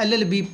LLB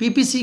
PPC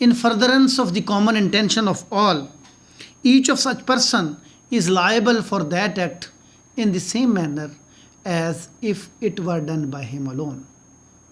in furtherance of the common intention of all, each of such person is liable for that act in the same manner as if it were done by him alone.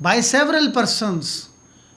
by several persons,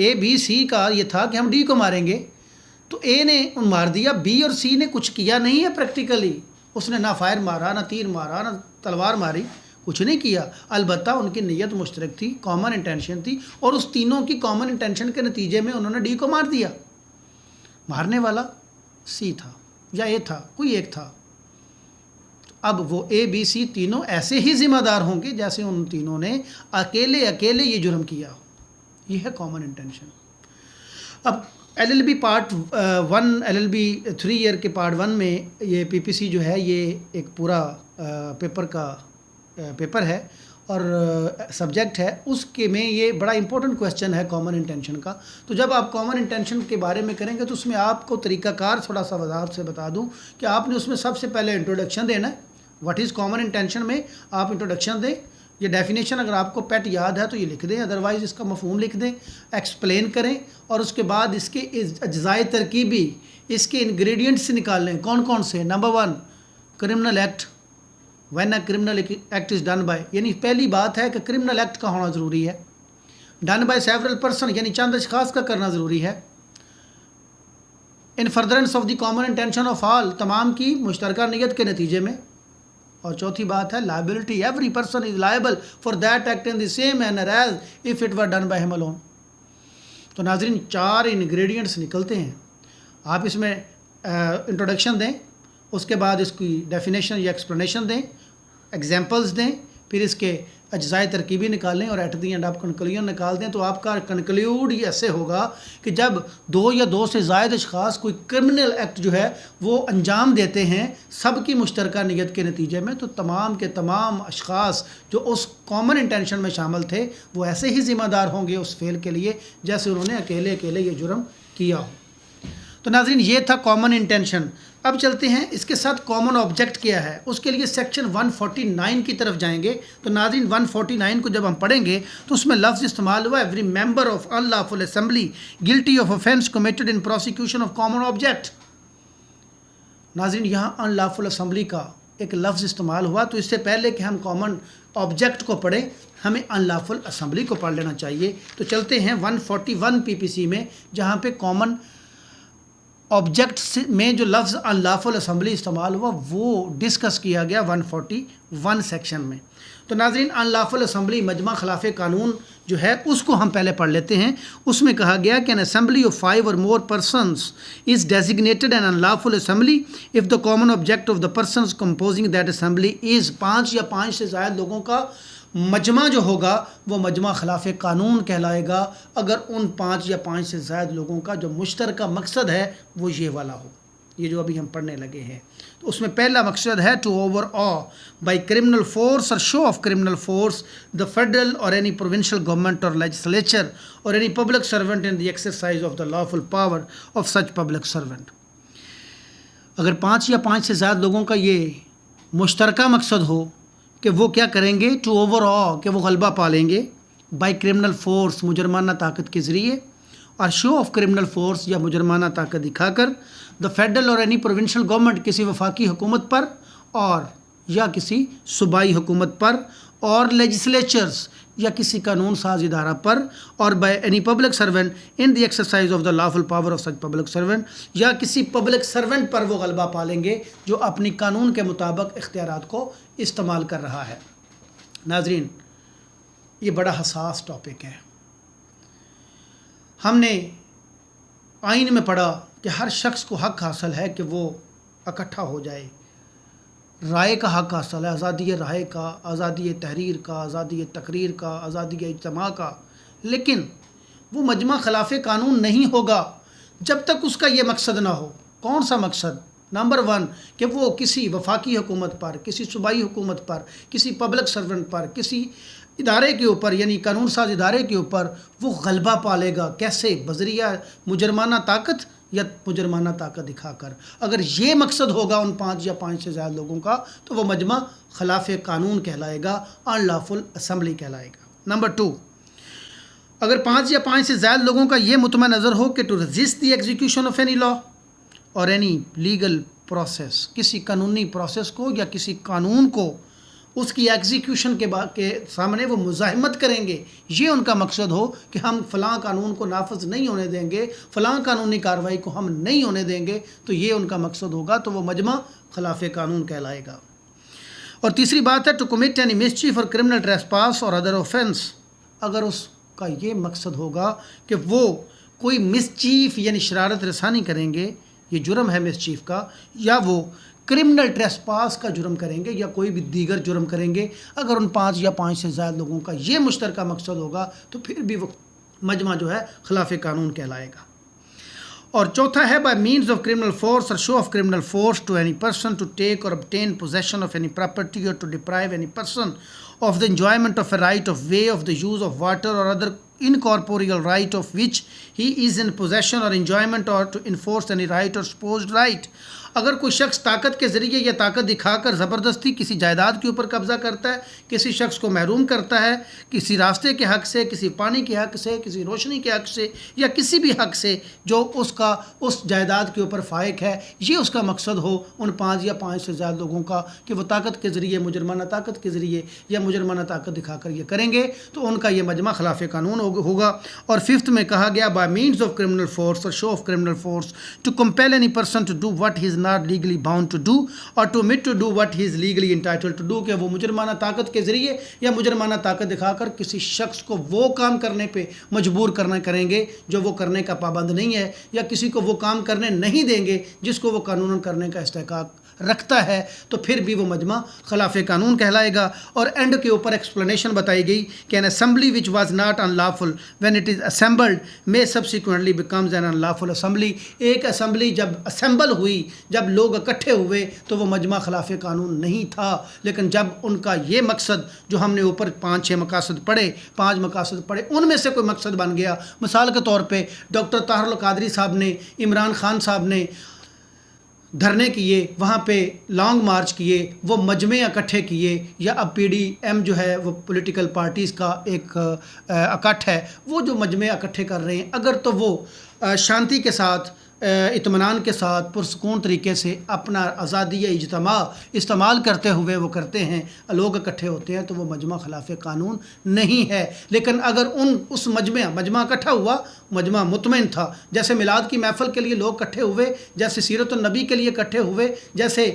A B C کا یہ تھا کہ ہم D کو ماریں گے، تو اے نے مار دیا، بی اور سی نے کچھ کیا نہیں ہے پریکٹیکلی، اس نے نہ فائر مارا، نہ تیر مارا، نہ تلوار ماری، کچھ نہیں کیا، البتہ ان کی نیت مشترک تھی، کامن انٹینشن تھی، اور اس تینوں کی کامن انٹینشن کے نتیجے میں انہوں نے ڈی کو مار دیا۔ مارنے والا سی تھا یا اے تھا، کوئی ایک تھا۔ اب وہ اے بی سی تینوں ایسے ہی ذمہ دار ہوں گے جیسے ان تینوں نے اکیلے یہ جرم کیا ہو۔ یہ ہے کامن انٹینشن۔ اب L L B part 1، L L B 3 year کے پارٹ 1 میں یہ پی پی سی جو ہے یہ ایک پورا پیپر ہے اور سبجیکٹ ہے، اس کے میں یہ بڑا امپورٹنٹ کویسچن ہے کامن انٹینشن کا۔ تو جب آپ کامن انٹینشن کے بارے میں کریں گے تو اس میں آپ کو طریقہ کار تھوڑا سا وضاحت سے بتا دوں کہ آپ نے اس میں سب سے پہلے انٹروڈکشن دینا ہے۔ واٹ از کامن انٹینشن میں آپ انٹروڈکشن دیں، یہ ڈیفینیشن اگر آپ کو پیٹ یاد ہے تو یہ لکھ دیں، ادروائز اس کا مفہوم لکھ دیں، ایکسپلین کریں، اور اس کے بعد اس کے اجزائے ترکیبی، اس کے انگریڈینٹس نکال لیں کون کون سے۔ Number 1، criminal act, when a criminal act is done by, یعنی پہلی بات ہے کہ کرمنل ایکٹ کا ہونا ضروری ہے، ڈن بائی سیورل پرسن یعنی چند اشخاص کا کرنا ضروری ہے، in furtherance of the common intention of all, تمام کی مشترکہ نیت کے نتیجے میں، اور چوتھی بات ہے liability, every person is liable for that act in the same manner as if it were done by ہم الون۔ تو ناظرین 4 انگریڈینٹس نکلتے ہیں، آپ اس میں انٹروڈکشن دیں، اس کے بعد اس کی ڈیفینیشن یا ایکسپلینیشن دیں، ایگزامپلز دیں، پھر اس کے اجزائے ترکیبی نکالیں اور ایٹ دی اینڈ آپ کنکلوژن نکال دیں۔ تو آپ کا کنکلیوڈ یہ ایسے ہوگا کہ جب 2 یا 2 سے زائد اشخاص کوئی کرمنل ایکٹ جو ہے وہ انجام دیتے ہیں سب کی مشترکہ نیت کے نتیجے میں، تو تمام کے تمام اشخاص جو اس کامن انٹینشن میں شامل تھے وہ ایسے ہی ذمہ دار ہوں گے اس فعل کے لیے جیسے انہوں نے اکیلے یہ جرم کیا ہو۔ تو ناظرین یہ تھا کامن انٹینشن۔ اب چلتے ہیں اس کے ساتھ کامن آبجیکٹ کیا ہے، اس کے لیے سیکشن 149 کی طرف جائیں گے۔ تو ناظرین 149 کو جب ہم پڑھیں گے تو اس میں لفظ استعمال ہوا every member of in lawful assembly guilty of offense committed in prosecution of common object۔ ناظرین یہاں ان لافل اسمبلی کا ایک لفظ استعمال ہوا، تو اس سے پہلے کہ ہم کامن آبجیکٹ کو پڑھیں ہمیں ان لافل اسمبلی کو پڑھ لینا چاہیے۔ تو چلتے ہیں 141 پی پی سی میں، جہاں پہ کامن آبجیکٹس میں جو لفظ ان لافل اسمبلی استعمال ہوا وہ ڈسکس کیا گیا 141 سیکشن میں۔ تو ناظرین ان لافل اسمبلی مجمع خلاف قانون جو ہے اس کو ہم پہلے پڑھ لیتے ہیں۔ اس میں کہا گیا کہ an assembly of 5 or more persons is designated an unlawful assembly if the common object of the persons composing that assembly is 5 یا 5 سے زائد لوگوں کا مجمع جو ہوگا وہ مجمع خلاف قانون کہلائے گا اگر ان 5 یا 5 سے زائد لوگوں کا جو مشترکہ مقصد ہے وہ یہ والا ہو، یہ جو ابھی ہم پڑھنے لگے ہیں۔ تو اس میں پہلا مقصد ہے to overawe by criminal force or show of criminal force the federal or any provincial government or legislature or any public servant in the exercise of the lawful power of such public servant. اگر 5 یا 5 سے زائد لوگوں کا یہ مشترکہ مقصد ہو کہ وہ کیا کریں گے، ٹو اوور آ کہ وہ غلبہ پا لیں گے، بائی کرمنل فورس مجرمانہ طاقت کے ذریعے، اور شو آف کرمنل فورس یا مجرمانہ طاقت دکھا کر، دا federal or any provincial government کسی وفاقی حکومت پر اور یا کسی صوبائی حکومت پر، اور لیجسلیچرز یا کسی قانون ساز ادارہ پر، اور by any public servant in the exercise of the lawful power of such public servant, یا کسی پبلک سرونٹ پر وہ غلبہ پا لیں گے جو اپنی قانون کے مطابق اختیارات کو استعمال کر رہا ہے۔ ناظرین یہ بڑا حساس ٹاپک ہے۔ ہم نے آئین میں پڑھا کہ ہر شخص کو حق حاصل ہے کہ وہ اکٹھا ہو جائے، رائے کا حق حاصل ہے، آزادی رائے کا، آزادی تحریر کا، آزادی تقریر کا، آزادی اجتماع کا، لیکن وہ مجمع خلاف قانون نہیں ہوگا جب تک اس کا یہ مقصد نہ ہو۔ کون سا مقصد؟ نمبر 1 کہ وہ کسی وفاقی حکومت پر، کسی صوبائی حکومت پر، کسی پبلک سرونٹ پر، کسی ادارے کے اوپر یعنی قانون ساز ادارے کے اوپر وہ غلبہ پالے گا۔ کیسے؟ بذریعہ مجرمانہ طاقت یا مجرمانہ طاقت دکھا کر۔ اگر یہ مقصد ہوگا ان 5 یا 5 سے زیادہ لوگوں کا تو وہ مجمع خلاف قانون کہلائے گا، ان لافل اسمبلی کہلائے گا۔ نمبر 2، اگر 5 یا 5 سے زیادہ لوگوں کا یہ مطمع نظر ہو کہ to resist the execution of any law اور اینی لیگل پروسیس، کسی قانونی پروسیس کو یا کسی قانون کو اس کی ایگزیکیوشن کے سامنے وہ مزاحمت کریں گے، یہ ان کا مقصد ہو کہ ہم فلاں قانون کو نافذ نہیں ہونے دیں گے، فلاں قانونی کارروائی کو ہم نہیں ہونے دیں گے، تو یہ ان کا مقصد ہوگا، تو وہ مجمع خلاف قانون کہلائے گا۔ اور تیسری بات ہے ٹو کمٹ اینی مسچیف اور کرمنل ٹریسپاس اور ادر اوفینس، اگر اس کا یہ مقصد ہوگا کہ وہ کوئی مسچیف یعنی شرارت رسانی کریں گے، یہ جرم ہے مسچیف کا، یا وہ کرمنل ٹریسپاس کا جرم کریں گے یا کوئی بھی دیگر جرم کریں گے، اگر ان 5 یا 5 سے زائد لوگوں کا یہ مشترکہ مقصد ہوگا تو پھر بھی وہ مجمع جو ہے خلاف قانون کہلائے گا۔ اور چوتھا ہے by means of criminal force or show of criminal force to any person to take or obtain possession of any property or to deprive any person of the enjoyment of a right of way, of the use of water or other incorporeal right of which he is in possession or enjoyment, or to enforce any right or supposed right۔ اگر کوئی شخص طاقت کے ذریعے یا طاقت دکھا کر زبردستی کسی جائیداد کے اوپر قبضہ کرتا ہے، کسی شخص کو محروم کرتا ہے کسی راستے کے حق سے، کسی پانی کے حق سے، کسی روشنی کے حق سے، یا کسی بھی حق سے جو اس جائیداد کے اوپر فائق ہے، یہ اس کا مقصد ہو ان 5 یا 5 سے زیادہ لوگوں کا کہ وہ طاقت کے ذریعے، مجرمانہ طاقت کے ذریعے یا مجرمانہ طاقت دکھا کر یہ کریں گے، تو ان کا یہ مجمع خلاف قانون ہوگا۔ اور 5 میں کہا گیا by means of criminal force or show of criminal force to compel any person to do what he is not legally bound to do or to omit to do what he is legally entitled to do، کہ وہ مجرمانہ طاقت کے ذریعے یا مجرمانہ طاقت دکھا کر کسی شخص کو وہ کام کرنے پہ مجبور کریں گے جو وہ کرنے کا پابند نہیں ہے، یا کسی کو وہ کام کرنے نہیں دیں گے جس کو وہ قانون کرنے کا استحقاق رکھتا ہے، تو پھر بھی وہ مجمع خلاف قانون کہلائے گا۔ اور اینڈ کے اوپر ایکسپلینیشن بتائی گئی کہ an assembly which was not unlawful when it is assembled may subsequently becomes an unlawful assembly۔ ایک اسمبلی جب اسمبل ہوئی، جب لوگ اکٹھے ہوئے، تو وہ مجمع خلاف قانون نہیں تھا، لیکن جب ان کا یہ مقصد جو ہم نے اوپر 5 مقاصد پڑھے، 5 مقاصد پڑھے، ان میں سے کوئی مقصد بن گیا، مثال کے طور پہ ڈاکٹر طاہر القادری صاحب نے، عمران خان صاحب نے دھرنے کیے، وہاں پہ لانگ مارچ کیے، وہ مجمع اکٹھے کیے، یا اب PDM جو ہے وہ پولیٹیکل پارٹیز کا ایک اکٹھ ہے، وہ جو مجمع اکٹھے کر رہے ہیں، اگر تو وہ شانتی کے ساتھ، اطمینان کے ساتھ، پرسکون طریقے سے اپنا آزادی اجتماع استعمال کرتے ہوئے وہ کرتے ہیں، لوگ اکٹھے ہوتے ہیں، تو وہ مجمع خلاف قانون نہیں ہے۔ لیکن اگر اس مجمع اکٹھا ہوا، مجمع مطمئن تھا، جیسے میلاد کی محفل کے لیے لوگ اکٹھے ہوئے، جیسے سیرت النبی کے لیے اکٹھے ہوئے، جیسے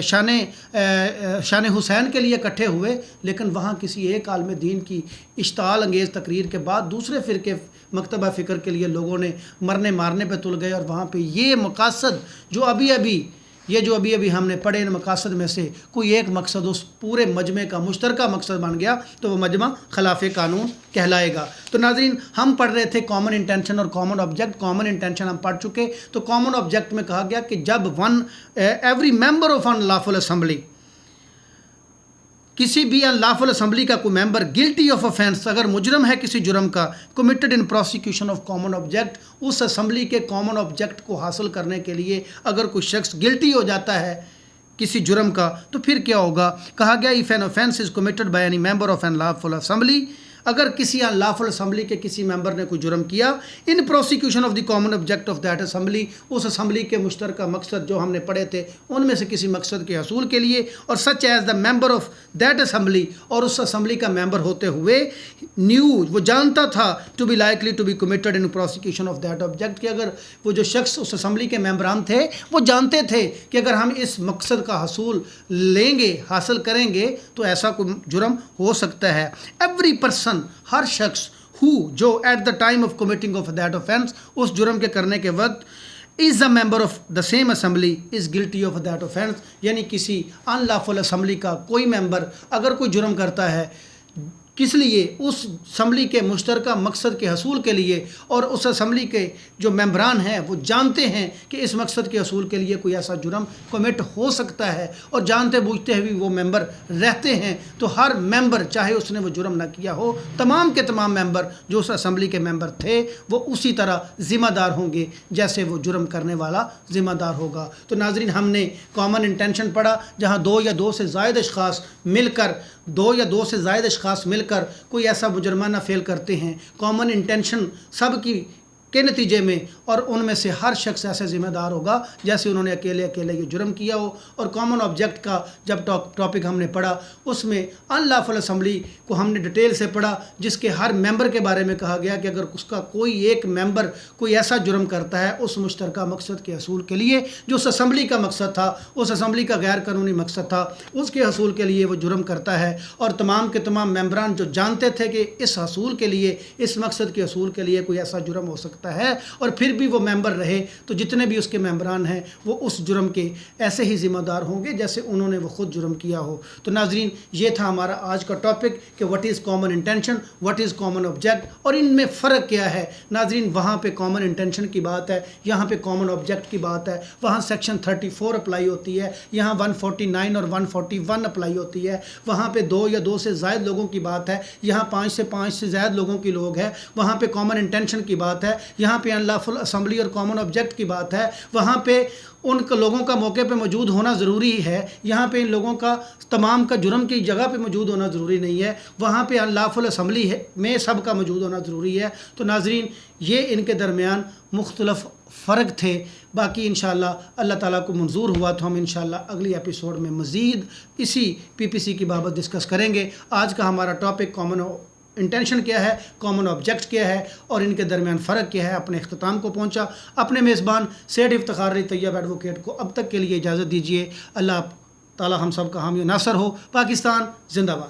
شان حسین کے لیے اکٹھے ہوئے، لیکن وہاں کسی ایک عالم دین کی اشتعال انگیز تقریر کے بعد دوسرے فرقے مکتبہ فکر کے لیے لوگوں نے مرنے مارنے پہ تل گئے، اور وہاں پہ یہ مقاصد جو ابھی ہم نے پڑھے، ان مقاصد میں سے کوئی ایک مقصد اس پورے مجمع کا مشترکہ مقصد بن گیا، تو وہ مجمع خلاف قانون کہلائے گا۔ تو ناظرین، ہم پڑھ رہے تھے کامن انٹینشن اور کامن آبجیکٹ۔ کامن انٹینشن ہم پڑھ چکے، تو کامن آبجیکٹ میں کہا گیا کہ جب every member of in lawful assembly, کسی بھی ان لافل اسمبلی کا کوئی ممبر گلٹی آف offense، اگر مجرم ہے کسی جرم کا، committed in prosecution of common object، اس اسمبلی کے کامن آبجیکٹ کو حاصل کرنے کے لیے اگر کوئی شخص گلٹی ہو جاتا ہے کسی جرم کا، تو پھر کیا ہوگا؟ کہا گیا if an offense is committed by any member of an lawful assembly، اگر کسی ان لافل اسمبلی کے کسی ممبر نے کوئی جرم کیا، in prosecution of the common object of that assembly, اس اسمبلی کے مشترکہ مقصد جو ہم نے پڑھے تھے ان میں سے کسی مقصد کے حصول کے لیے، اور such as the member of that assembly, اور اس اسمبلی کا ممبر ہوتے ہوئے نیو، وہ جانتا تھا to be likely to be committed in prosecution of that object, کہ اگر وہ جو شخص اس اسمبلی کے ممبران تھے وہ جانتے تھے کہ اگر ہم اس مقصد کا حصول لیں گے، حاصل کریں گے، تو ایسا کوئی جرم ہو سکتا ہے۔ ایوری پرسن، ہر شخص، جو at the time of committing of that offense، اس جرم کے کرنے کے وقت، is a member of the same assembly is guilty of that offense، یعنی کسی ان لافل اسمبلی کا کوئی ممبر اگر کوئی جرم کرتا ہے، کس لیے؟ اس اسمبلی کے مشترکہ مقصد کے حصول کے لیے، اور اس اسمبلی کے جو ممبران ہیں وہ جانتے ہیں کہ اس مقصد کے حصول کے لیے کوئی ایسا جرم کمٹ ہو سکتا ہے، اور جانتے بوجھتے ہوئے وہ ممبر رہتے ہیں، تو ہر ممبر چاہے اس نے وہ جرم نہ کیا ہو، تمام کے تمام ممبر جو اس اسمبلی کے ممبر تھے وہ اسی طرح ذمہ دار ہوں گے جیسے وہ جرم کرنے والا ذمہ دار ہوگا۔ تو ناظرین، ہم نے کامن انٹینشن پڑھا، جہاں 2 یا 2 سے زائد اشخاص مل کر کوئی ایسا مجرمانہ فعل کرتے ہیں۔ کامن انٹینشن سب کی کے نتیجے میں، اور ان میں سے ہر شخص ایسے ذمہ دار ہوگا جیسے انہوں نے اکیلے یہ جرم کیا ہو۔ اور کامن آبجیکٹ کا جب ٹاپک ہم نے پڑھا اس میں ان لافل اسمبلی کو ہم نے ڈیٹیل سے پڑھا، جس کے ہر ممبر کے بارے میں کہا گیا کہ اگر اس کا کوئی ایک ممبر کوئی ایسا جرم کرتا ہے اس مشترکہ مقصد کے حصول کے لیے، جو اس اسمبلی کا مقصد تھا، اس اسمبلی کا غیر قانونی مقصد تھا، اس کے حصول کے لیے وہ جرم کرتا ہے، اور تمام کے تمام ممبران جو جانتے تھے کہ اس حصول کے لیے، اس مقصد کے حصول کے لیے کوئی ایسا جرم ہو سکتا ہے، اور پھر بھی وہ ممبر رہے، تو جتنے بھی اس کے ممبران ہیں وہ اس جرم کے ایسے ہی ذمہ دار ہوں گے جیسے انہوں نے وہ خود جرم کیا ہو۔ تو ناظرین، یہ تھا ہمارا آج کا ٹاپک کہ what is common intention, what is common object, اور ان میں فرق کیا ہے۔ ناظرین، وہاں پہ کامن انٹینشن کی بات ہے، یہاں پہ کامن آبجیکٹ کی بات ہے، وہاں سیکشن 34 اپلائی ہوتی ہے، یہاں 149 اور 141 اپلائی ہوتی ہے، وہاں پہ 2 یا 2 سے زائد لوگوں کی بات ہے، یہاں 5 سے زائد لوگوں کی لوگ ہے، وہاں پہ کامن انٹینشن کی بات ہے، یہاں پہ ان لافل اسمبلی اور کامن آبجیکٹ کی بات ہے، وہاں پہ ان لوگوں کا موقع پہ موجود ہونا ضروری ہے، یہاں پہ ان لوگوں کا تمام کا جرم کی جگہ پہ موجود ہونا ضروری نہیں ہے، وہاں پہ ان لافل اسمبلی میں سب کا موجود ہونا ضروری ہے۔ تو ناظرین، یہ ان کے درمیان مختلف فرق تھے۔ باقی انشاءاللہ اللہ تعالیٰ کو منظور ہوا تو ہم انشاءاللہ اگلی ایپیسوڈ میں مزید اسی PPC کی بابت ڈسکس کریں گے۔ آج کا ہمارا ٹاپک کامن انٹینشن کیا ہے، کامن آبجیکٹ کیا ہے، اور ان کے درمیان فرق کیا ہے، اپنے اختتام کو پہنچا۔ اپنے میزبان سید افتخار علی طیب ایڈوکیٹ کو اب تک کے لیے اجازت دیجیے۔ اللہ تعالیٰ ہم سب کا حامی و ناصر ہو۔ پاکستان زندہ باد۔